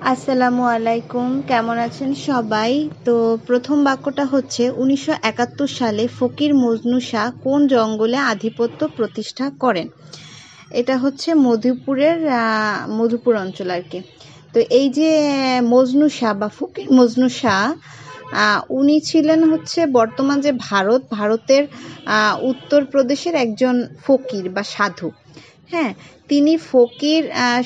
আসসালামু আলাইকুম, কেমন আছেন সবাই? তো প্রথম বাক্যটা হচ্ছে 1971 সালে ফকির মজনু শাহ কোন জঙ্গলে আধিপত্য প্রতিষ্ঠা করেন? এটা হচ্ছে মধুপুর অঞ্চল আর কি। তো এই যে মজনু শাহ বা ফকির মজনু শাহ, উনি ছিলেন হচ্ছে বর্তমান যে ভারতের উত্তরপ্রদেশের একজন ফকির বা সাধু। হ্যাঁ, তিনি ফকির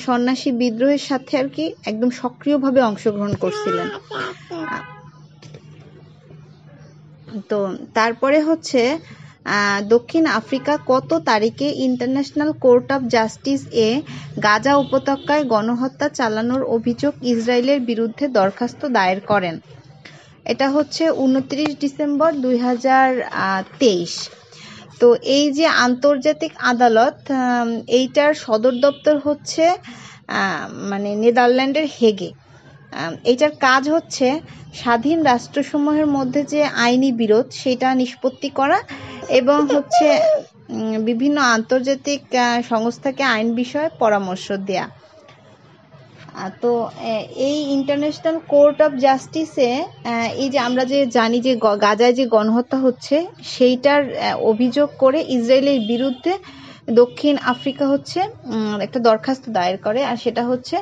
সন্ন্যাসী বিদ্রোহের সাথে আর কি একদম সক্রিয়ভাবে অংশগ্রহণ করছিলেন। তো তারপরে হচ্ছে দক্ষিণ আফ্রিকা কত তারিখে ইন্টারন্যাশনাল কোর্ট অফ জাস্টিস এ গাজা উপত্যকায় গণহত্যা চালানোর অভিযোগ ইসরায়েলের বিরুদ্ধে দরখাস্ত দায়ের করেন? এটা হচ্ছে 29 ডিসেম্বর 2023। তো এই যে আন্তর্জাতিক আদালত, এইটার সদর দপ্তর হচ্ছে মানে নেদারল্যান্ডের হেগে। এইটার কাজ হচ্ছে স্বাধীন রাষ্ট্রসমূহের মধ্যে যে আইনি বিরোধ সেটা নিষ্পত্তি করা এবং হচ্ছে বিভিন্ন আন্তর্জাতিক সংস্থাকে আইন বিষয়ে পরামর্শ দেয়া। তো এই ইন্টারন্যাশনাল কোর্ট অফ জাস্টিসে এই যে আমরা যে জানি যে গাজায় যে গণহত্যা হচ্ছে সেইটার অভিযোগ করে ইসরায়েলের বিরুদ্ধে দক্ষিণ আফ্রিকা হচ্ছে একটা দরখাস্ত দায়ের করে, আর সেটা হচ্ছে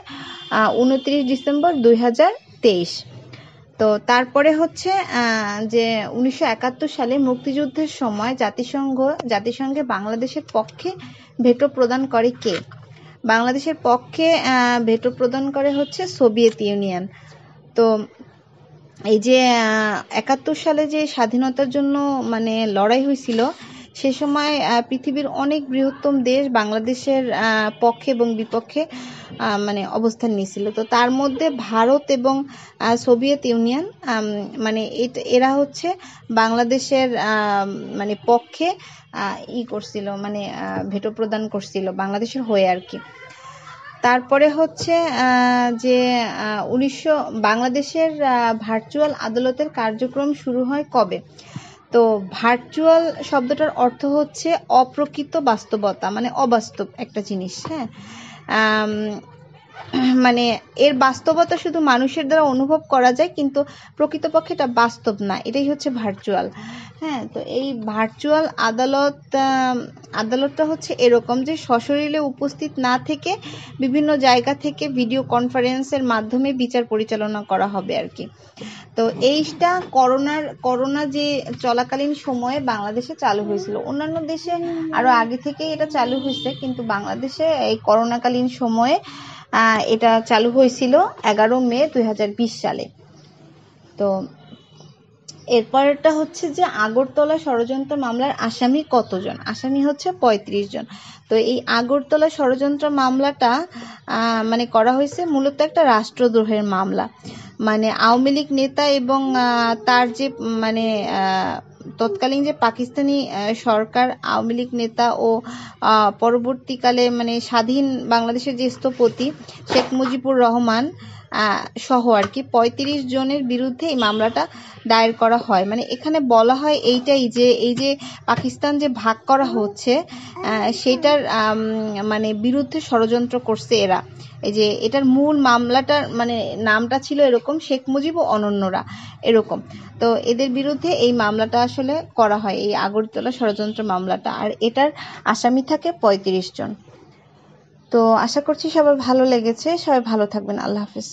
29 ডিসেম্বর 2023। তো তারপরে হচ্ছে যে 1971 সালে মুক্তিযুদ্ধের সময় জাতিসংঘে বাংলাদেশের পক্ষে ভেটো প্রদান করে কে? বাংলাদেশের পক্ষে ভেটো প্রদান করে হচ্ছে সোভিয়েত ইউনিয়ন। তো এই যে 71 সালে যে স্বাধীনতার জন্য মানে লড়াই হয়েছিল, সে সময় পৃথিবীর অনেক বৃহত্তম দেশ বাংলাদেশের পক্ষে এবং বিপক্ষে মানে অবস্থান নিয়েছিল। তো তার মধ্যে ভারত এবং সোভিয়েত ইউনিয়ন মানে এরা হচ্ছে বাংলাদেশের মানে পক্ষে করছিল, মানে ভেটো প্রদান করছিল বাংলাদেশের হয়ে আর কি। তারপরে হচ্ছে যে বাংলাদেশের ভার্চুয়াল আদালতের কার্যক্রম শুরু হয় কবে? তো ভার্চুয়াল শব্দটার অর্থ হচ্ছে অপ্রকৃত বাস্তবতা, মানে অবাস্তব একটা জিনিস। হ্যাঁ, মানে এর বাস্তবতা শুধু মানুষের দ্বারা অনুভব করা যায়, কিন্তু প্রকৃতপক্ষে এটা বাস্তব না, এটাই হচ্ছে ভার্চুয়াল। হ্যাঁ, তো এই ভার্চুয়াল আদালতটা হচ্ছে এরকম যে সশরীরে উপস্থিত না থেকে বিভিন্ন জায়গা থেকে ভিডিও কনফারেন্সের মাধ্যমে বিচার পরিচালনা করা হবে আর কি। তো এইটা করোনা যে চলাকালীন সময়ে বাংলাদেশে চালু হয়েছিল। অন্যান্য দেশে আরো আগে থেকে এটা চালু হয়েছে, কিন্তু বাংলাদেশে এই করোনাকালীন সময়ে এটা চালু হয়েছিল 11 মে 2020 সালে। তো এরপরটা হচ্ছে যে আগরতলা ষড়যন্ত্র মামলার আসামি কতজন? আসামি হচ্ছে 35 জন। তো এই আগরতলা ষড়যন্ত্র মামলাটা মানে করা হয়েছে মূলত একটা রাষ্ট্রদ্রোহের মামলা। মানে আওয়ামী লীগ নেতা এবং তার যে মানে তৎকালীন যে পাকিস্তানি সরকার, আওয়ামী লীগ নেতা ও পরবর্তীকালে মানে স্বাধীন বাংলাদেশের যে স্থপতি শেখ মুজিবুর রহমান সহ আর কি 35 জনের বিরুদ্ধে এই মামলাটা দায়ের করা হয়। মানে এখানে বলা হয় এইটাই যে এই যে পাকিস্তান যে ভাগ করা হচ্ছে সেটার মানে বিরুদ্ধে ষড়যন্ত্র করছে এরা। এই যে এটার মূল মামলাটার মানে নামটা ছিল এরকম, শেখ মুজিব ও অনন্যরা এরকম। তো এদের বিরুদ্ধে এই মামলাটা আসলে করা হয়, এই আগরতলা ষড়যন্ত্র মামলাটা, আর এটার আসামি থাকে 35 জন। তো আশা করছি সবার ভালো লেগেছে, সবাই ভালো থাকবেন। আল্লাহ হাফেজ।